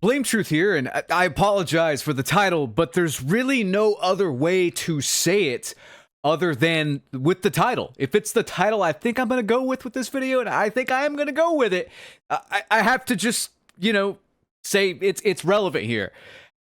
Blame Truth here, and I apologize for the title, but there's really no other way to say it other than with the title. If it's the title I think I'm going to go with this video, and I think I am going to go with it, I have to just, say it's relevant here.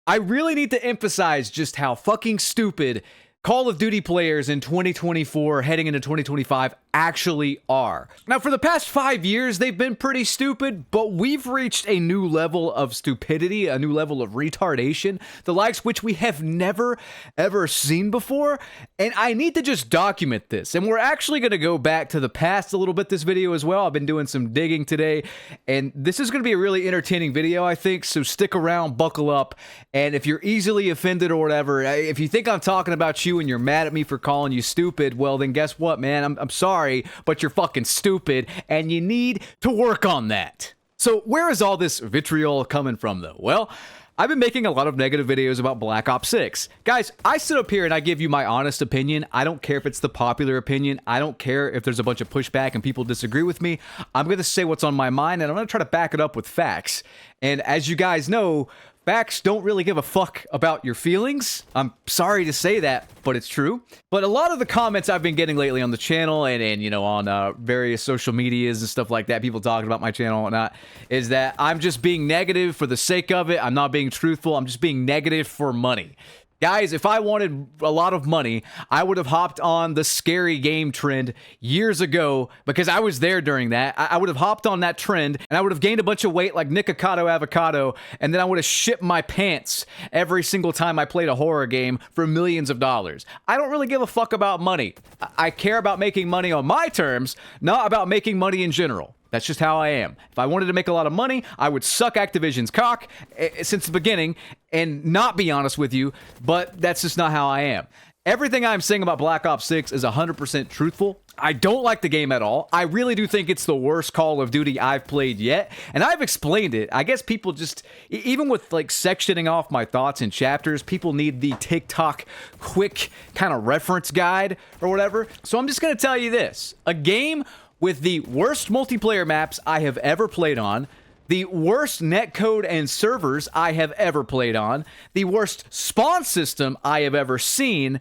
I really need to emphasize just how fucking stupid Call of Duty players in 2024 heading into 2025 actually are. Now, for the past 5 years, they've been pretty stupid, but we've reached a new level of stupidity, a new level of retardation, the likes which we have never, ever seen before, and I need to just document this. And we're actually going to go back to the past a little bit this video as well. I've been doing some digging today, and this is going to be a really entertaining video, I think, so stick around, buckle up, and if you're easily offended or whatever, if you think I'm talking about you and you're mad at me for calling you stupid, well then guess what, man? I'm sorry, but you're fucking stupid and you need to work on that. So where is all this vitriol coming from though? Well, I've been making a lot of negative videos about Black Ops 6. Guys, I sit up here and I give you my honest opinion. I don't care if it's the popular opinion. I don't care if there's a bunch of pushback and people disagree with me. I'm going to say what's on my mind and I'm going to try to back it up with facts. And as you guys know, facts don't really give a fuck about your feelings. I'm sorry to say that, but it's true. But a lot of the comments I've been getting lately on the channel and on various social medias and stuff like that, people talking about my channel and whatnot, is that I'm just being negative for the sake of it. I'm not being truthful. I'm just being negative for money. Guys, if I wanted a lot of money, I would have hopped on the scary game trend years ago because I was there during that. I would have hopped on that trend and I would have gained a bunch of weight like Nikocado Avocado, and then I would have shipped my pants every single time I played a horror game for millions of dollars. I don't really give a fuck about money. I care about making money on my terms, not about making money in general. That's just how I am. If I wanted to make a lot of money, I would suck Activision's cock since the beginning and not be honest with you, but that's just not how I am. Everything I'm saying about Black Ops 6 is 100% truthful. I don't like the game at all. I really do think it's the worst Call of Duty I've played yet, and I've explained it. I guess people just, even with like sectioning off my thoughts in chapters, people need the TikTok quick kind of reference guide or whatever. So I'm just going to tell you this. A game with the worst multiplayer maps I have ever played on, the worst netcode and servers I have ever played on, the worst spawn system I have ever seen,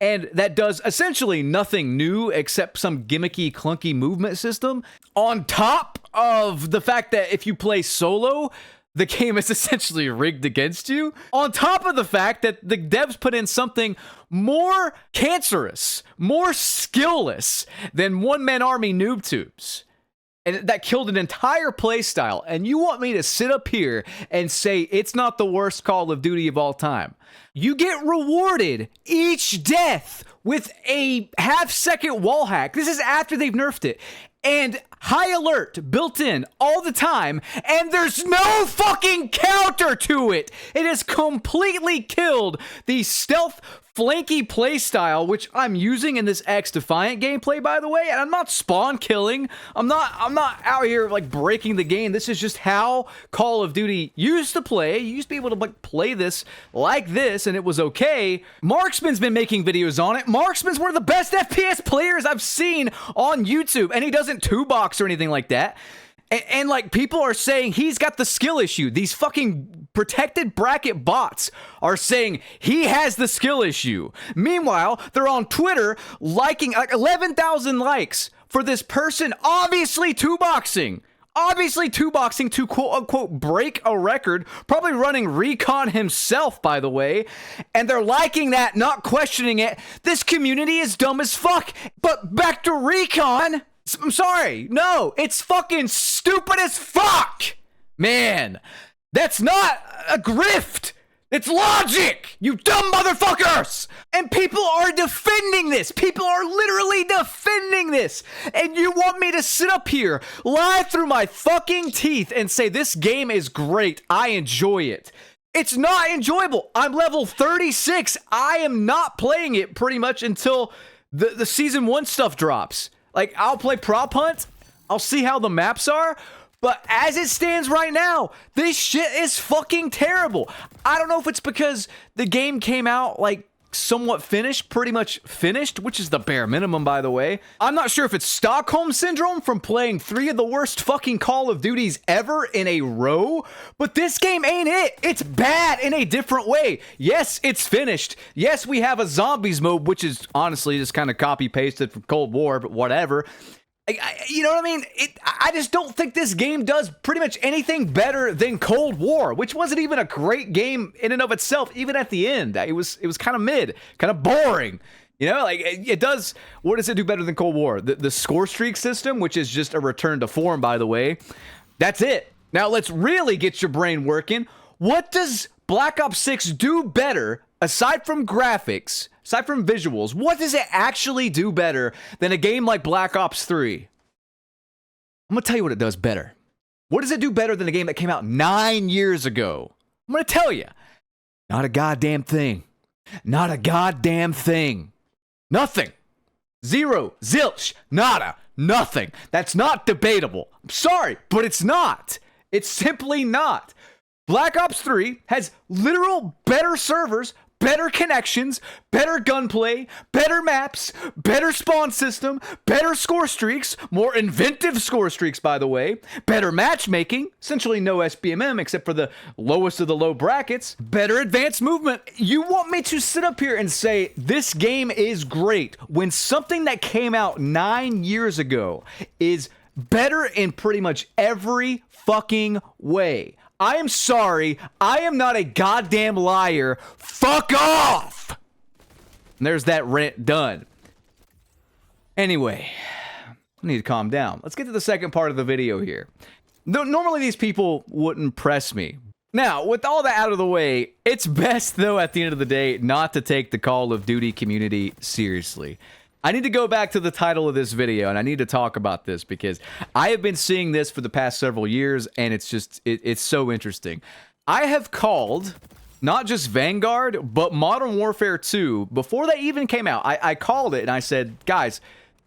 and that does essentially nothing new except some gimmicky, clunky movement system, on top of the fact that if you play solo, the game is essentially rigged against you. On top of the fact that the devs put in something more cancerous, more skillless than one-man army noob tubes. And that killed an entire playstyle. And you want me to sit up here and say it's not the worst Call of Duty of all time? You get rewarded each death with a half-second wall hack. This is after they've nerfed it. And high alert built in all the time, and there's no fucking counter to it. It has completely killed the stealth flanky playstyle, which I'm using in this X-Defiant gameplay, by the way. And I'm not spawn killing. I'm not out here like breaking the game. This is just how Call of Duty used to play. You used to be able to like play this like this, and it was okay. Marksman's been making videos on it. Marksman's one of the best FPS players I've seen on YouTube, and he doesn't two-box or anything like that. And like people are saying he's got the skill issue. These fucking protected bracket bots are saying he has the skill issue. Meanwhile, they're on Twitter liking like 11,000 likes for this person obviously two-boxing. Obviously two-boxing to quote-unquote break a record, probably running Recon himself, by the way, and they're liking that, not questioning it. This community is dumb as fuck. But back to Recon, I'm sorry, no, it's fucking stupid as fuck! Man, that's not a grift! It's logic! You dumb motherfuckers! And people are defending this! People are literally defending this! And you want me to sit up here, lie through my fucking teeth, and say this game is great, I enjoy it. It's not enjoyable! I'm level 36! I am not playing it pretty much until the Season 1 stuff drops. Like, I'll play Prop Hunt, I'll see how the maps are, but as it stands right now, this shit is fucking terrible. I don't know if it's because the game came out, like, somewhat finished, pretty much finished, which is the bare minimum, by the way. I'm not sure if it's Stockholm Syndrome from playing 3 of the worst fucking Call of Duties ever in a row, but this game ain't it. It's bad in a different way. Yes, it's finished. Yes, we have a zombies mode, which is honestly just kind of copy-pasted from Cold War, but whatever. You know what I mean? I just don't think this game does pretty much anything better than Cold War, which wasn't even a great game in and of itself, even at the end. It was kind of mid, kind of boring. You know, like it does. What does it do better than Cold War? The score streak system, which is just a return to form, by the way. That's it. Now let's really get your brain working. What does Black Ops 6 do better, aside from graphics, aside from visuals? What does it actually do better than a game like Black Ops 3? I'm going to tell you what it does better. What does it do better than a game that came out 9 years ago? I'm going to tell you. Not a goddamn thing. Not a goddamn thing. Nothing. Zero. Zilch. Nada. Nothing. That's not debatable. I'm sorry, but it's not. It's simply not. Black Ops 3 has literal better servers, better connections, better gunplay, better maps, better spawn system, better score streaks, more inventive score streaks, by the way, better matchmaking, essentially no SBMM except for the lowest of the low brackets, better advanced movement. You want me to sit up here and say this game is great when something that came out 9 years ago is better in pretty much every fucking way? I am sorry. I am not a goddamn liar. Fuck off! And there's that rant done. Anyway, I need to calm down. Let's get to the second part of the video here. Normally these people wouldn't press me. Now, with all that out of the way, it's best, though, at the end of the day, not to take the Call of Duty community seriously. I need to go back to the title of this video, and I need to talk about this because I have been seeing this for the past several years, and it's just, it's so interesting. I have called not just Vanguard, but Modern Warfare 2, before they even came out. I called it, and I said, guys,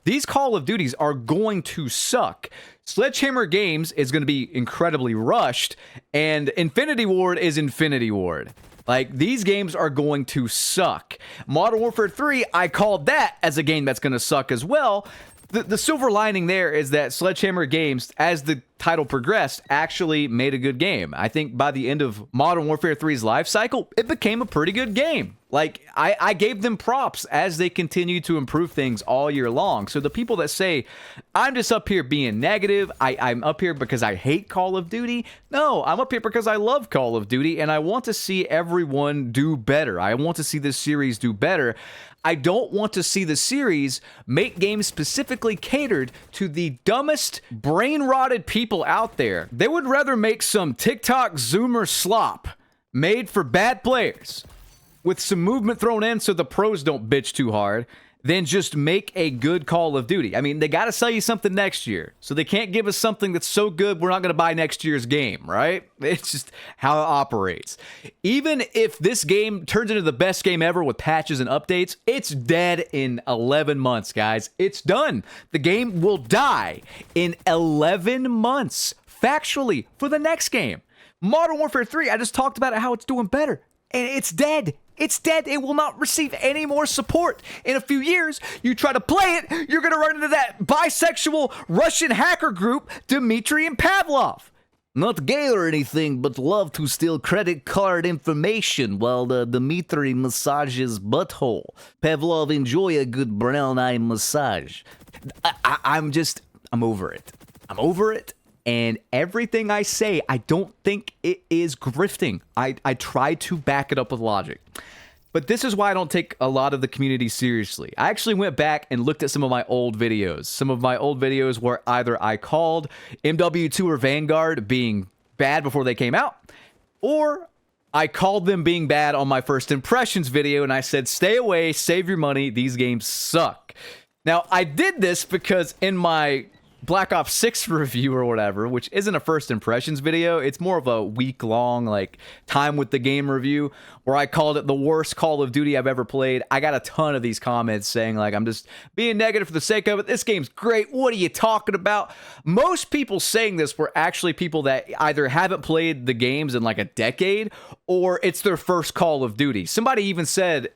these Call of Duties are going to suck. Sledgehammer Games is going to be incredibly rushed, and Infinity Ward is Infinity Ward. Like, these games are going to suck. Modern Warfare 3, I called that as a game that's going to suck as well. The silver lining there is that Sledgehammer Games, as the title progressed, actually made a good game. I think by the end of Modern Warfare 3's life cycle, it became a pretty good game. Like, I gave them props as they continued to improve things all year long. So the people that say, I'm just up here being negative, I'm up here because I hate Call of Duty. No, I'm up here because I love Call of Duty, and I want to see everyone do better. I want to see this series do better. I don't want to see the series make games specifically catered to the dumbest, brain-rotted people out there. They would rather make some TikTok Zoomer slop made for bad players with some movement thrown in so the pros don't bitch too hard than just make a good Call of Duty. I mean, they got to sell you something next year, so they can't give us something that's so good we're not going to buy next year's game, right? It's just how it operates. Even if this game turns into the best game ever with patches and updates, it's dead in 11 months, guys. It's done. The game will die in 11 months, factually, for the next game. Modern Warfare 3, I just talked about how it's doing better, and it's dead. It's dead. It will not receive any more support. In a few years, you try to play it, you're going to run into that bisexual Russian hacker group, Dmitry and Pavlov. Not gay or anything, but love to steal credit card information while Dmitry massages butthole. Pavlov enjoy a good brown eye massage. I'm over it. I'm over it. And everything I say, I don't think it is grifting. I try to back it up with logic. But this is why I don't take a lot of the community seriously. I actually went back and looked at some of my old videos. Some of my old videos where either I called MW2 or Vanguard being bad before they came out, or I called them being bad on my first impressions video, and I said, stay away, save your money, these games suck. Now, I did this because in my Black Ops 6 review or whatever, which isn't a first impressions video. It's more of a week-long, like, time with the game review, where I called it the worst Call of Duty I've ever played. I got a ton of these comments saying, like, I'm just being negative for the sake of it. This game's great. What are you talking about? Most people saying this were actually people that either haven't played the games in, like, a decade, or it's their first Call of Duty. Somebody even said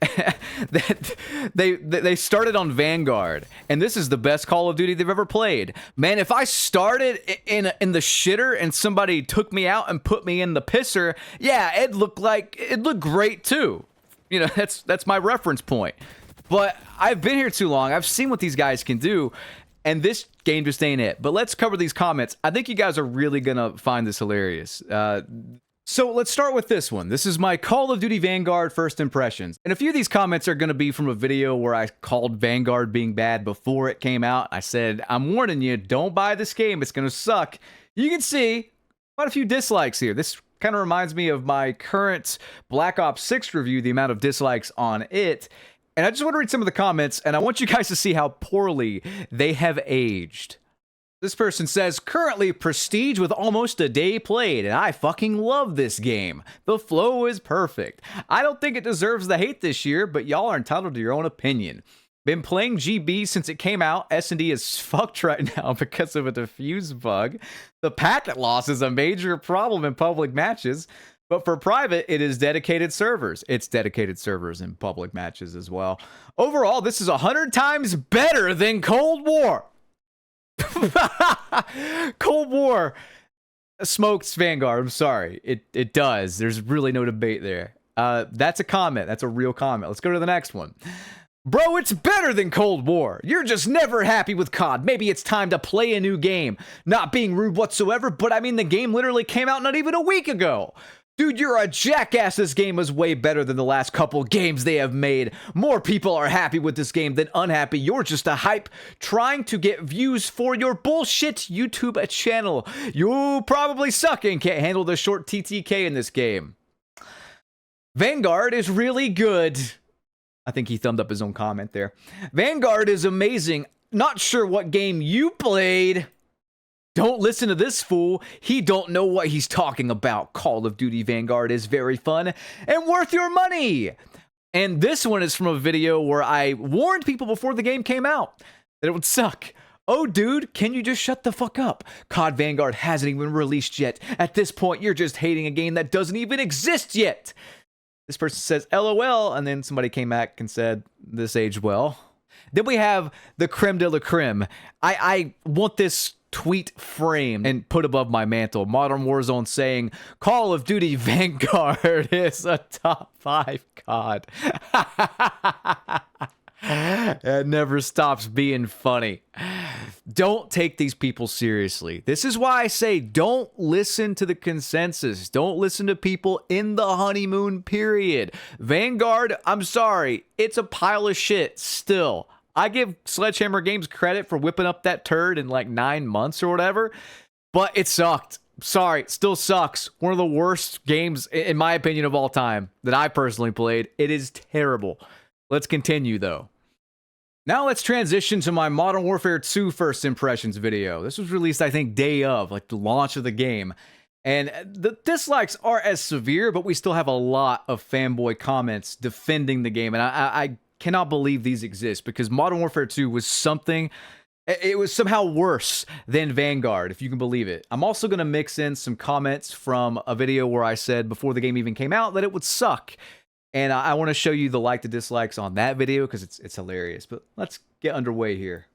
that they started on Vanguard, and this is the best Call of Duty they've ever played. Man, if I started in the shitter and somebody took me out and put me in the pisser, yeah, it'd look great too. You know, that's my reference point. But I've been here too long. I've seen what these guys can do, and this game just ain't it. But let's cover these comments. I think you guys are really gonna find this hilarious. So let's start with this one. This is my Call of Duty Vanguard first impressions. And a few of these comments are going to be from a video where I called Vanguard being bad before it came out. I said, I'm warning you, don't buy this game. It's going to suck. You can see quite a few dislikes here. This kind of reminds me of my current Black Ops 6 review, the amount of dislikes on it. And I just want to read some of the comments, and I want you guys to see how poorly they have aged. This person says, currently Prestige with almost a day played, and I fucking love this game. The flow is perfect. I don't think it deserves the hate this year, but y'all are entitled to your own opinion. Been playing GB since it came out. S&D is fucked right now because of a defuse bug. The packet loss is a major problem in public matches, but for private, it is dedicated servers. It's dedicated servers in public matches as well. Overall, this is 100 times better than Cold War. Cold War smokes Vanguard. I'm sorry. It does. There's really no debate there. That's a comment. That's a real comment. Let's go to the next one. Bro, it's better than Cold War. You're just never happy with COD. Maybe it's time to play a new game. Not being rude whatsoever, but I mean, the game literally came out not even a week ago. Dude, you're a jackass. This game is way better than the last couple games they have made. More people are happy with this game than unhappy. You're just a hype trying to get views for your bullshit YouTube channel. You probably suck and can't handle the short TTK in this game. Vanguard is really good. I think he thumbed up his own comment there. Vanguard is amazing. Not sure what game you played. Don't listen to this fool. He don't know what he's talking about. Call of Duty Vanguard is very fun and worth your money. And this one is from a video where I warned people before the game came out that it would suck. Oh, dude, can you just shut the fuck up? COD Vanguard hasn't even released yet. At this point, you're just hating a game that doesn't even exist yet. This person says, LOL, and then somebody came back and said, this aged well. Then we have the creme de la creme. I want this tweet framed and put above my mantle. Modern Warzone saying, Call of Duty Vanguard is a top 5 COD. It never stops being funny. Don't take these people seriously. This is why I say don't listen to the consensus. Don't listen to people in the honeymoon period. Vanguard, I'm sorry, it's a pile of shit still. I give Sledgehammer Games credit for whipping up that turd in like 9 months or whatever, but it sucked. Sorry, it still sucks. One of the worst games, in my opinion, of all time that I personally played. It is terrible. Let's continue, though. Now let's transition to my Modern Warfare 2 first impressions video. This was released, I think, day of, like the launch of the game. And the dislikes are as severe, but we still have a lot of fanboy comments defending the game. And I cannot believe these exist because Modern Warfare 2 was something, it was somehow worse than Vanguard, if you can believe it. I'm also going to mix in some comments from a video where I said before the game even came out that it would suck. And I want to show you the like to dislikes on that video because it's hilarious. But let's get underway here.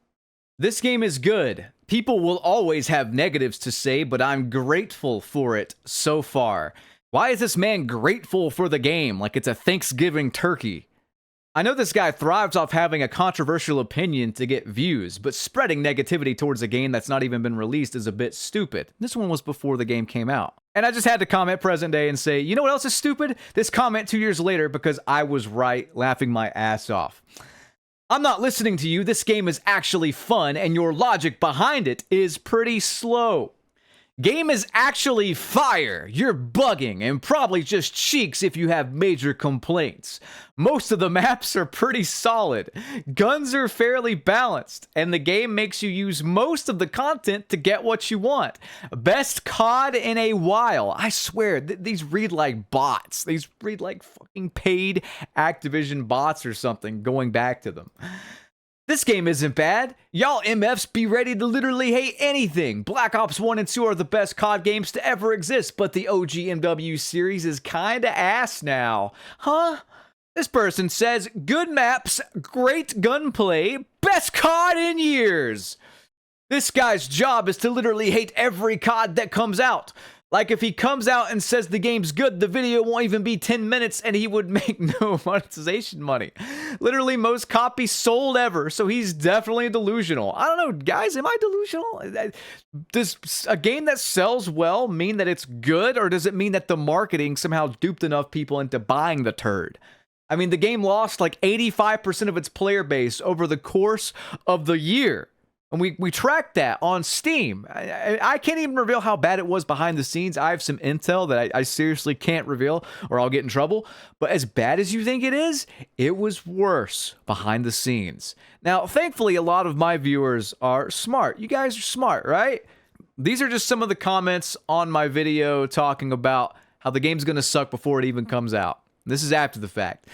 This game is good. People will always have negatives to say, but I'm grateful for it so far. Why is this man grateful for the game like it's a Thanksgiving turkey? I know this guy thrives off having a controversial opinion to get views, but spreading negativity towards a game that's not even been released is a bit stupid. This one was before the game came out. And I just had to comment present day and say, you know what else is stupid? This comment 2 years later because I was right, laughing my ass off. I'm not listening to you. This game is actually fun, and your logic behind it is pretty slow. Game is actually fire. You're bugging and probably just cheeks if you have major complaints. Most of the maps are pretty solid. Guns are fairly balanced, and the game makes you use most of the content to get what you want. Best COD in a while. I swear, these read like bots. These read like fucking paid Activision bots or something going back to them. This game isn't bad. Y'all MFs be ready to literally hate anything. Black Ops 1 and 2 are the best COD games to ever exist, but the OG MW series is kinda ass now. Huh? This person says, good maps, great gunplay, best COD in years. This guy's job is to literally hate every COD that comes out. Like, if he comes out and says the game's good, the video won't even be 10 minutes and he would make no monetization money. Literally most copies sold ever, so he's definitely delusional. I don't know, guys, am I delusional? Does a game that sells well mean that it's good, or does it mean that the marketing somehow duped enough people into buying the turd? I mean, the game lost like 85% of its player base over the course of the year. And we tracked that on Steam. I can't even reveal how bad it was behind the scenes. I have some intel that I seriously can't reveal or I'll get in trouble. But as bad as you think it was worse behind the scenes. Now, thankfully, a lot of my viewers are smart. You guys are smart, right? These are just some of the comments on my video talking about how the game's going to suck before it even comes out. This is after the fact.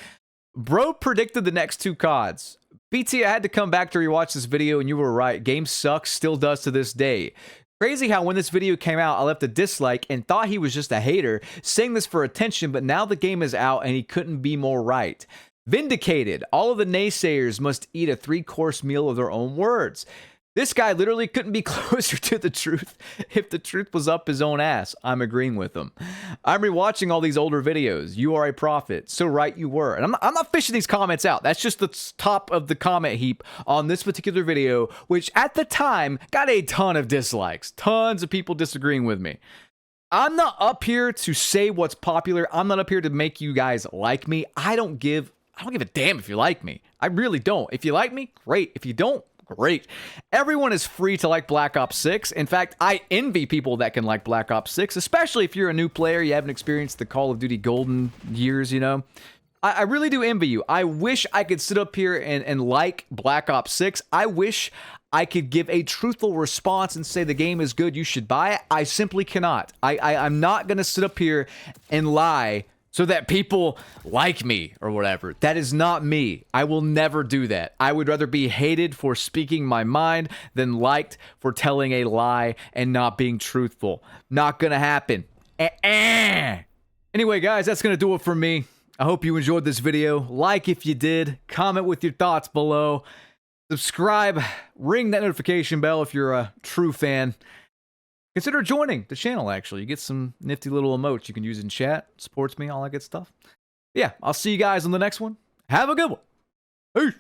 Bro predicted the next two CODs. BT, I had to come back to rewatch this video, and you were right. Game sucks, still does to this day. Crazy how when this video came out, I left a dislike and thought he was just a hater, saying this for attention, but now the game is out and he couldn't be more right. Vindicated. All of the naysayers must eat a 3-course meal of their own words. This guy literally couldn't be closer to the truth if the truth was up his own ass. I'm agreeing with him. I'm rewatching all these older videos. You are a prophet. So right you were. And I'm not fishing these comments out. That's just the top of the comment heap on this particular video, which at the time got a ton of dislikes. Tons of people disagreeing with me. I'm not up here to say what's popular. I'm not up here to make you guys like me. I don't give a damn if you like me. I really don't. If you like me, great. If you don't, great. Everyone is free to like Black Ops 6. In fact, I envy people that can like Black Ops 6, especially if you're a new player, you haven't experienced the Call of Duty golden years, you know. I really do envy you. I wish I could sit up here and like Black Ops 6. I wish I could give a truthful response and say the game is good, you should buy it. I simply cannot. I'm not going to sit up here and lie so that people like me or whatever. That is not me. I will never do that. I would rather be hated for speaking my mind than liked for telling a lie and not being truthful. Not gonna happen. Anyway, guys, that's gonna do it for me. I hope you enjoyed this video. Like if you did. Comment with your thoughts below. Subscribe. Ring that notification bell if you're a true fan. Consider joining the channel, actually. You get some nifty little emotes you can use in chat. Supports me, all that good stuff. Yeah, I'll see you guys on the next one. Have a good one. Peace.